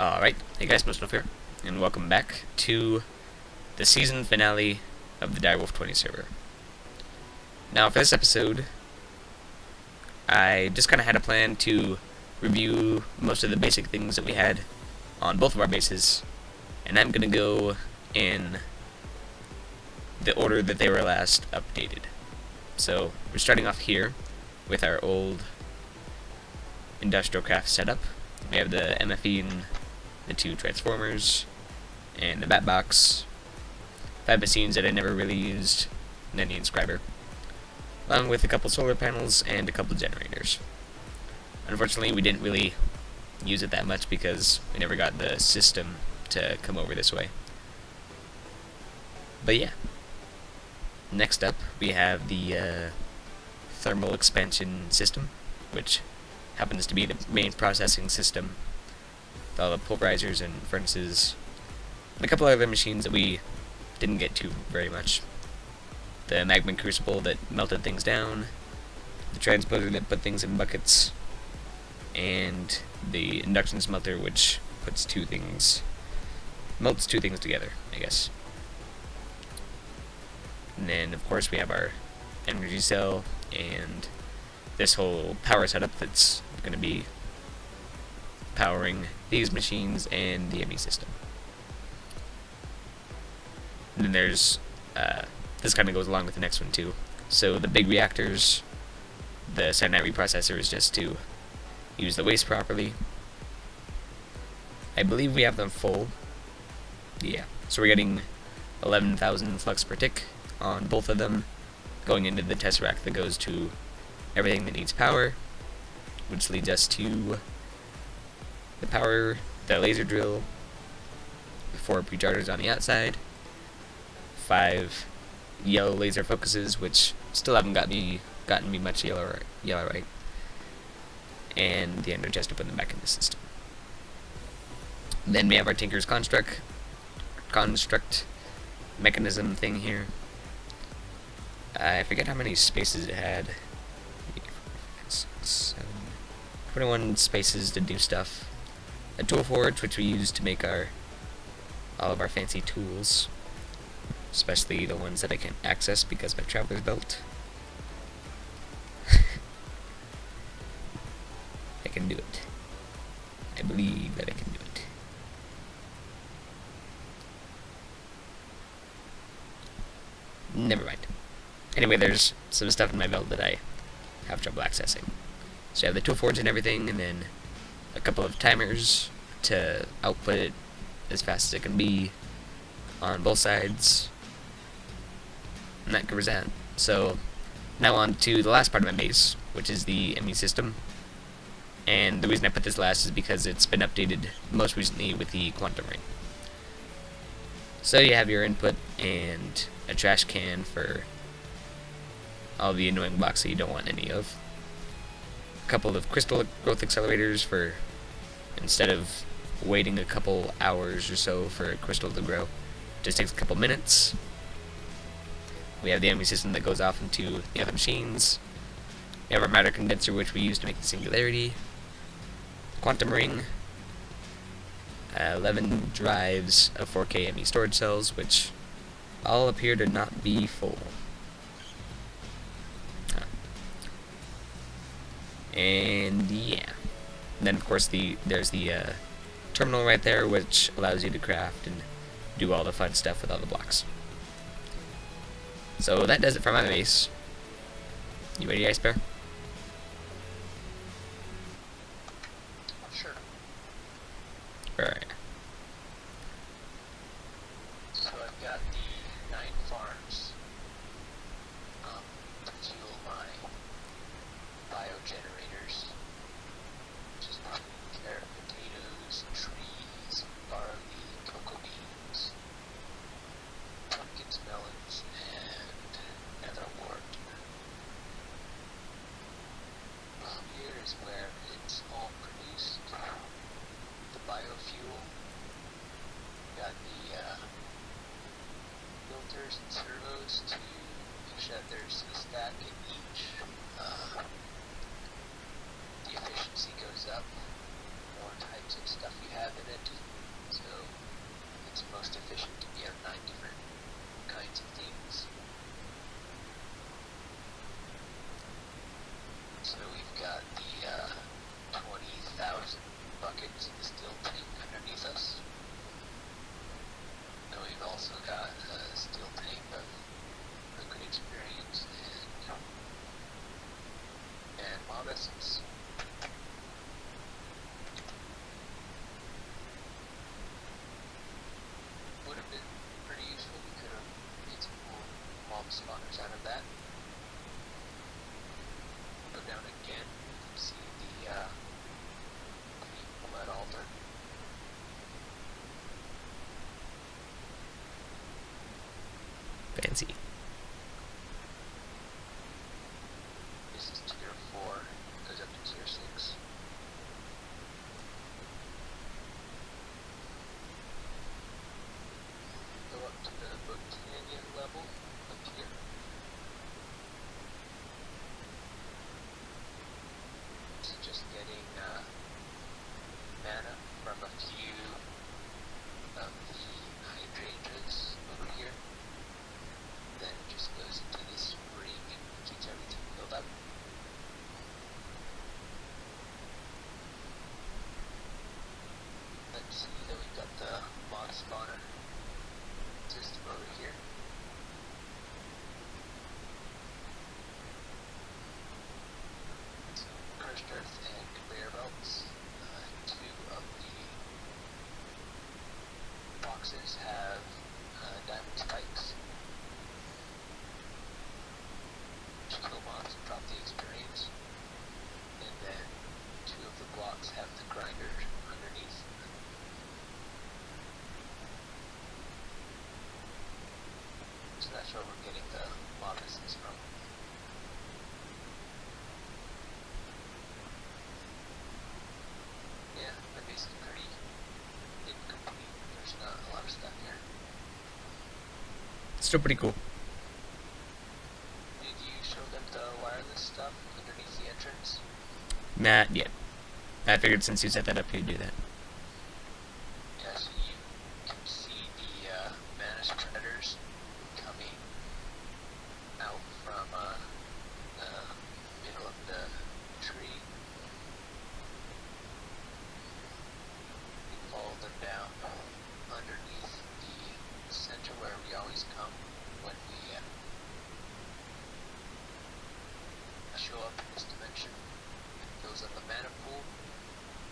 Alright, hey guys, Most here, and welcome back to the season finale of the Direwolf20 server. Now, for this episode, I just kind of had a plan to review most of the basic things that we had on both of our bases, and I'm going to go in the order that they were last updated. So, we're starting off here with our old industrial craft setup. We have the MFE and the 2 transformers, and the bat box, 5 machines that I never really used, and then the inscriber, along with a couple solar panels and a couple generators. Unfortunately, we didn't really use it that much because we never got the system to come over this way. But yeah. Next up, we have the thermal expansion system, which happens to be the main processing system with all the pulverizers and furnaces, and a couple other machines that we didn't get to very much. The magma crucible that melted things down, the transposer that put things in buckets, and the induction smelter which melts two things together, I guess. And then of course we have our energy cell and this whole power setup that's going to be powering these machines and the ME system. And then there's this kind of goes along with the next one too. So the big reactors, the cyanide reprocessor is just to use the waste properly. I believe we have them full. Yeah, so we're getting 11,000 flux per tick on both of them, going into the tesseract that goes to everything that needs power, which leads us to the power, the laser drill, the 4 pre-chargers on the outside, 5 yellow laser focuses, which still haven't gotten me much yellow right, and the ender chest to put them back in the system. Then we have our Tinker's construct mechanism thing here. I forget how many spaces it had. 21 spaces to do stuff. A tool forge, which we use to make all of our fancy tools, especially the ones that I can't access because my traveler's belt. I can do it. I believe that I can do it. Never mind. Anyway, there's some stuff in my belt that I have trouble accessing. So I have the tool forge and everything, and then a couple of timers to output it as fast as it can be on both sides. And that covers that. So now on to the last part of my base, which is the ME system. And the reason I put this last is because it's been updated most recently with the quantum ring. So you have your input and a trash can for all the annoying blocks that you don't want any of. A couple of crystal growth accelerators for instead of waiting a couple hours or so for a crystal to grow, just takes a couple minutes. We have the ME system that goes off into the other machines. We have our matter condenser, which we use to make the singularity. Quantum ring. 11 drives of 4K ME storage cells, which all appear to not be full. And yeah. And then of course there's the terminal right there, which allows you to craft and do all the fun stuff with all the blocks. So that does it for my base. You ready, Ice Bear? Sure. Alright. So I've got the 9 farms to fuel my biogenerators, which is carrot, potatoes, trees, barley, cocoa beans, pumpkins, melons, and netherwort. Here is where it's all produced. The biofuel. Got the filters and servos to make sure that there's a stack in each. The efficiency goes up. more types of stuff you have in it. So it's most efficient if you have 9 different kinds of things. So we've got the 20,000 buckets in the steel tank underneath us. And we've also got a steel tank of liquid experience and mob essence. Would have been pretty useful. We could have made some cool mob spawners out of that. Go down again, you can see the blood altar. Fancy. This is tier 4, goes up to tier 6. Go up to the Botanian level up here. This is just getting mana from a few of the hydrangeas over here. Then it just goes into this spring and keeps everything filled up. Let's see that we've got the mod spawner system over here. So cursed earth and conveyor belts. 2 of the boxes have diamond spikes. Kill mobs and drop the experience. And then 2 of the blocks have the grinder underneath. So that's where we're getting the mob essence from. Yeah, the base is pretty incomplete. There's not a lot of stuff here. Still pretty cool. Did you show them the wireless stuff underneath the entrance? Not yet. I figured since you set that up, you'd do that. Yeah, so you can see the mana spreaders coming out from the middle of the tree. You follow them down underneath the center where we always come when we show up in this dimension. It goes on the mana pool.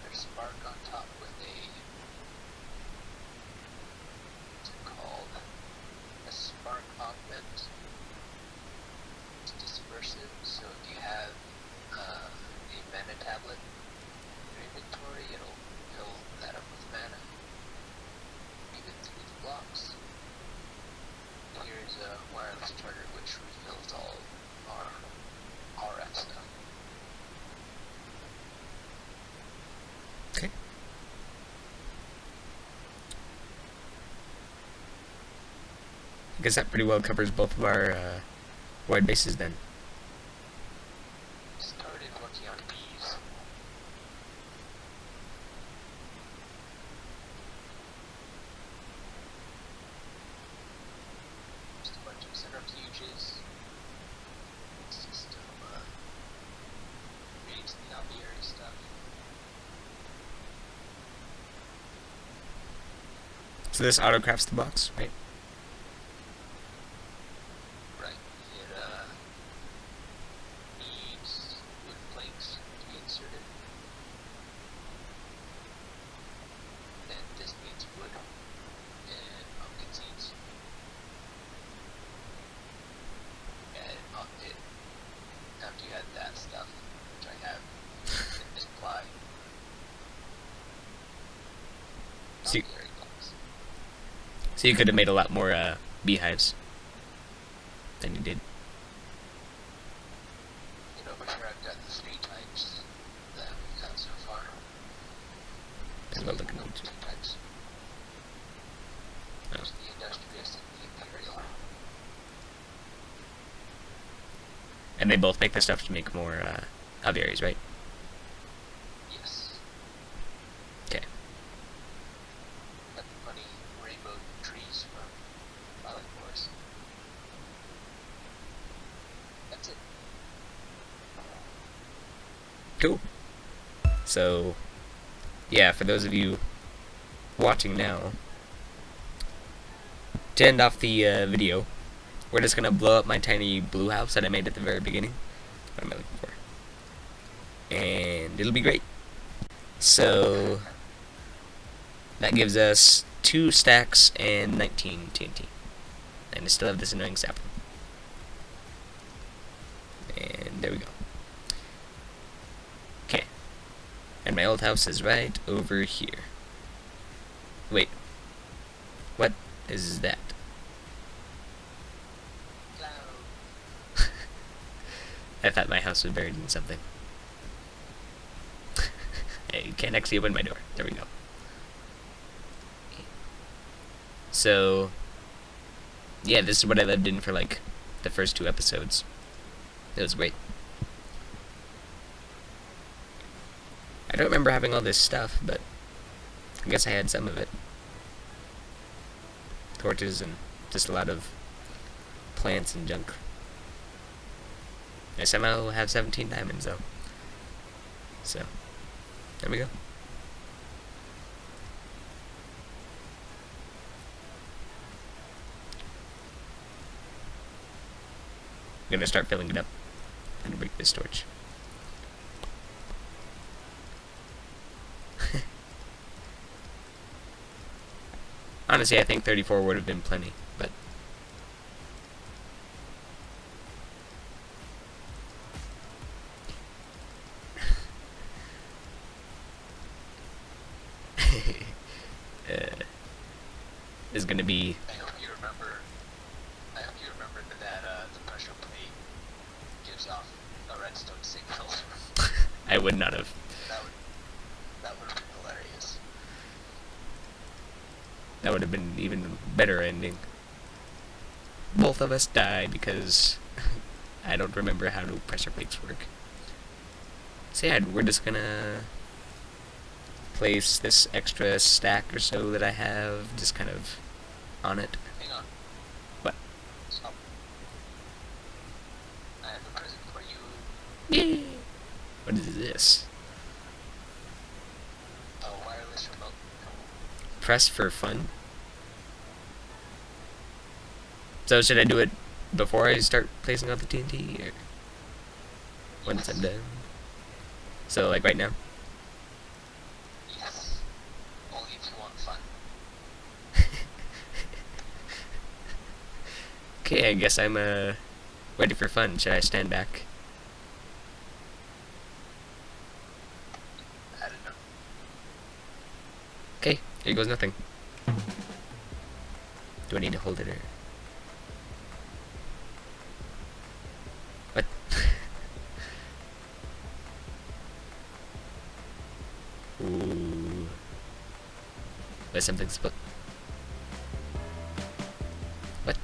There's spark on top with a, what's it called? A spark augment. It's dispersive, so if you have a mana tablet in your inventory, it'll fill that up with mana. Even through the blocks. Here's a wireless charger which refills all our RF stuff. Okay. I guess that pretty well covers both of our wide bases then. Started working on bees. Just a bunch of centrifuges. System reads the aviary stuff. So this auto-crafts the box, right? Right. It needs wood planks to be inserted. And this needs wood and pumpkin seeds. And it after you add that stuff, which I have in this ply. So you, Aviary blocks. so you could have made a lot more beehives than you did. And over here I've got the 3 types that we've got so far. And we'll look at them Two too. types. Oh. There's the industrious and the imperial. And they both make the stuff to make more aviaries, right? Yes. Cool. So, yeah, for those of you watching now, to end off the video, we're just gonna blow up my tiny blue house that I made at the very beginning. What am I looking for? And it'll be great. So, that gives us 2 stacks and 19 TNT. And I still have this annoying sapling. And there we go. Okay. And my old house is right over here. Wait. What is that? I thought my house was buried in something. Hey, you can't actually open my door. There we go. So, yeah, this is what I lived in for like the first 2 episodes. It was great. I don't remember having all this stuff, but I guess I had some of it. Torches and just a lot of plants and junk. I somehow have 17 diamonds though. So, there we go. I'm gonna start filling it up. I'm gonna break this torch. Honestly, I think 34 would have been plenty, but is gonna be. I hope you remember that the pressure plate gives off a redstone signal. I would not have. That would have been hilarious. That would have been even better ending. Both of us die because I don't remember how pressure plates work. So yeah, we're just gonna place this extra stack or so that I have just kind of on it. Hang on. What? Stop. I have a present for you. Yay! What is this? A wireless remote. Press for fun? So should I do it before I start placing out the TNT, or once I'm done? So like right now? Yes. Only if you want fun. Okay, I guess I'm ready for fun. Should I stand back? I don't know. Okay, here goes nothing. Do I need to hold it or? What? Ooh. There's something split. What?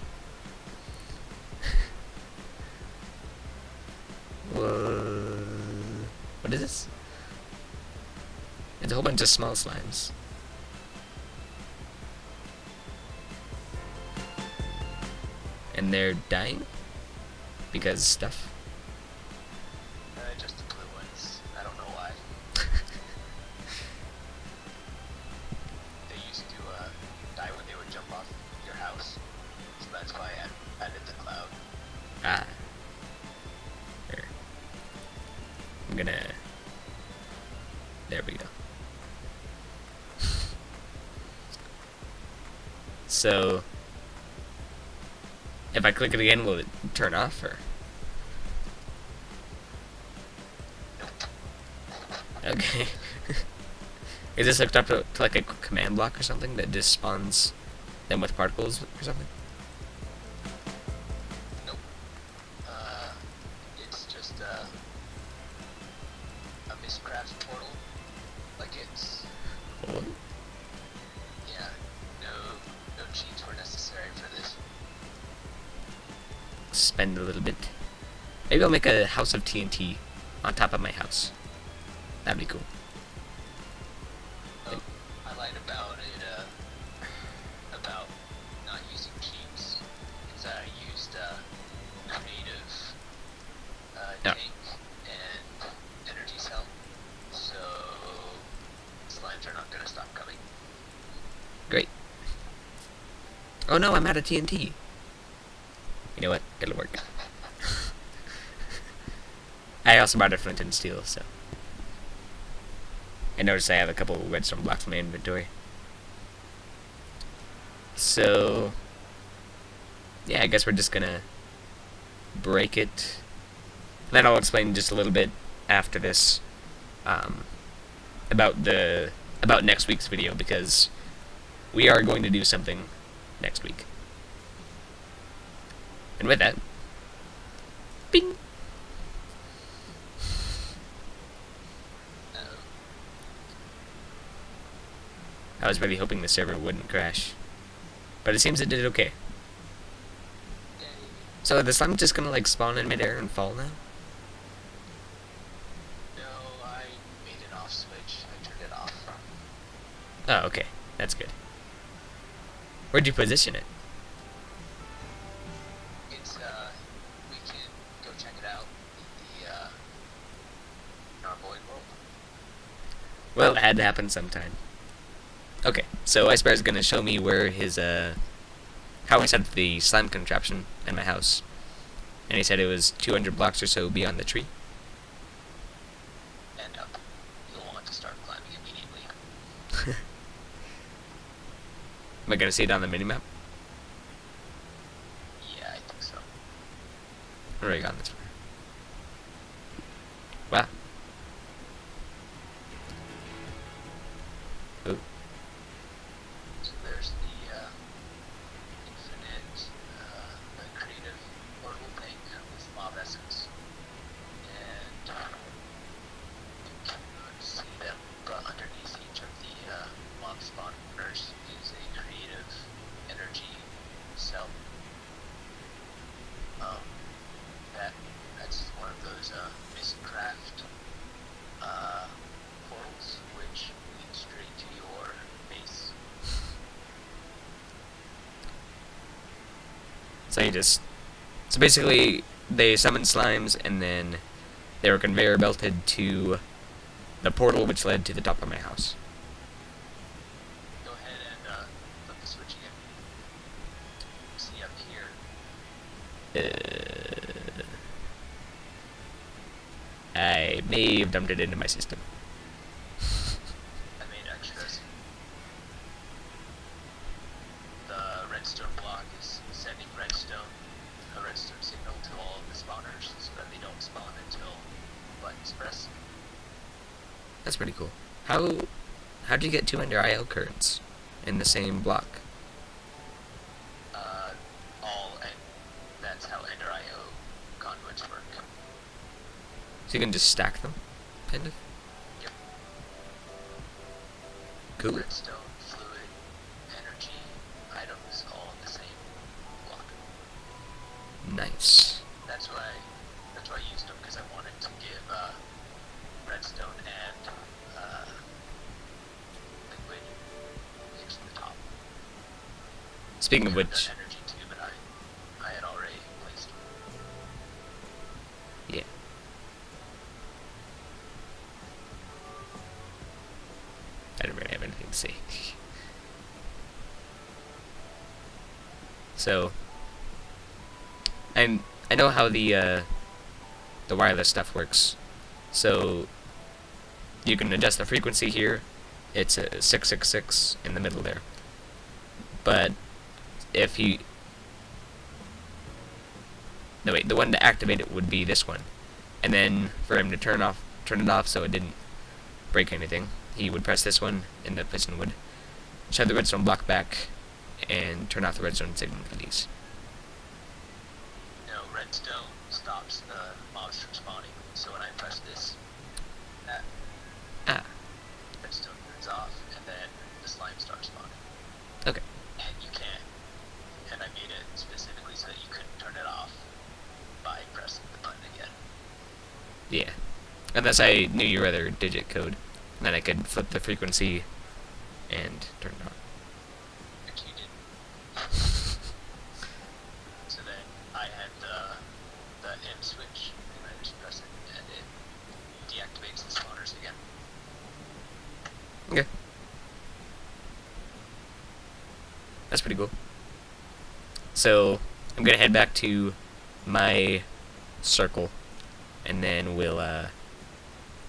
Whoa. What is this? It's a whole bunch of small slimes. And they're dying? Because stuff? Just the blue ones. I don't know why. They used to die when they would jump off your house. So that's why I added the cloud. Ah. Here. I'm gonna... There we go. So... If I click it again, will it turn off, or? Okay. Is this hooked up to like a command block or something that just spawns them with particles or something? Nope. It's just a Mistcraft portal. Like it's Hold on. yeah. No cheats were necessary for this. Spend a little bit. Maybe I'll make a house of TNT on top of my house. That'd be cool. Oh, I lied about it. About not using cheats. Because I used creative Yeah. tank and energy cell. gonna stop coming. Great. Oh no, I'm out of TNT. You know what? It'll work. I also bought a flint and steel, so. I noticed I have a couple of redstone blocks in my inventory. So, yeah, I guess we're just gonna break it. Then I'll explain just a little bit after this about next week's video, because we are going to do something next week. And with that, bing. I was really hoping the server wouldn't crash, but it seems it did okay. So the slime's just gonna like spawn in midair and fall now? No, I made an off switch. I turned it off. Oh, okay. That's good. Where'd you position it? It's we can go check it out in the in our void world. Well, it had to happen sometime. Okay, so Icebear's gonna show me where his how I set up the slime contraption in my house. And he said it was 200 blocks or so beyond the tree. And up. You'll want to start climbing immediately. Am I gonna see it on the minimap? Yeah, I think so. I've already gone this far. Wow. Ooh. So there's the infinite, the creative portal thing with mob essence. And you cannot see them, but underneath each of the mob spawners is a creative energy cell. That's one of those Mistcraft portals, which leads straight to your base. So basically, they summoned slimes, and then they were conveyor belted to the portal which led to the top of my house. Go ahead and flip the switch again. See up here. I may have dumped it into my system. I made extras. The redstone block is sending a redstone signal to all of the spawners so that they don't spawn until buttons press. That's pretty cool. How'd you get two Ender IO currents in the same block? That's how Ender IO conduits work. So you can just stack them, kind of? Yep. Cool. Redstone, fluid, energy, items, all in the same block. Nice. That's why I used them, because I wanted to give redstone and liquid into the top. Speaking of And which, the energy too, but I had already placed them. yeah. I don't really have anything to say. So, I know how the wireless stuff works. So, you can adjust the frequency here. It's a 666 in the middle there. But if you... No, wait, the one to activate it would be this one. And then for him to turn it off so it didn't break anything, he would press this one, and the piston would shove the redstone block back and turn off the redstone signal for these. No, redstone stops the mobs from spawning. So when I press this, that redstone turns off, and then the slime starts spawning. Okay. And you can't. And I made it specifically so that you couldn't turn it off by pressing the button again. Yeah. Unless I knew your other digit code. Then I could flip the frequency and turn it on. Which you didn't. So then I had the M switch, and I just press it, and it deactivates the spawners again. Okay. That's pretty cool. So I'm gonna head back to my circle, and then we'll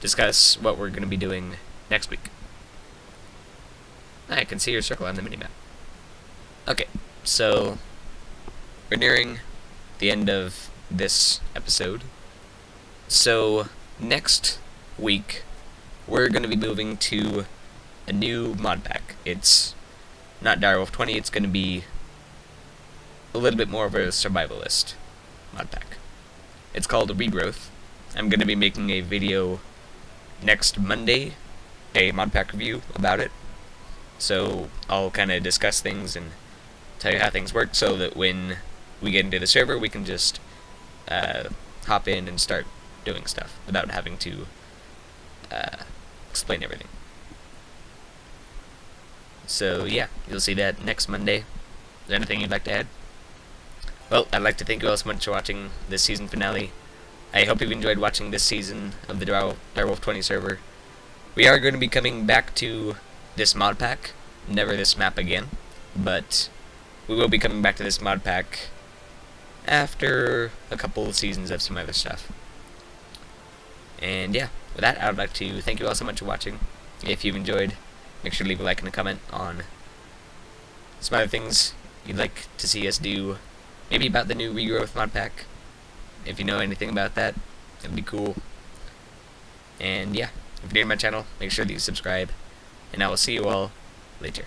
discuss what we're gonna be doing next week. I can see your circle on the minimap. Okay, so we're nearing the end of this episode. So next week we're going to be moving to a new mod pack. It's not Direwolf20, it's going to be a little bit more of a survivalist mod pack. It's called Regrowth. I'm going to be making a video next Monday, a mod pack review about it. So I'll kind of discuss things and tell you how things work, so that when we get into the server we can just hop in and start doing stuff without having to explain everything. So yeah, you'll see that next Monday. Is there anything you'd like to add? Well, I'd like to thank you all so much for watching this season finale. I hope you've enjoyed watching this season of the Direwolf20 server. We are going to be coming back to this mod pack, never this map again, but we will be coming back to this mod pack after a couple of seasons of some other stuff. And yeah, with that, I would like to thank you all so much for watching. If you've enjoyed, make sure to leave a like and a comment on some other things you'd like to see us do, maybe about the new Regrowth mod pack. If you know anything about that, it'd be cool. And yeah, if you're new to my channel, make sure that you subscribe, and I will see you all later.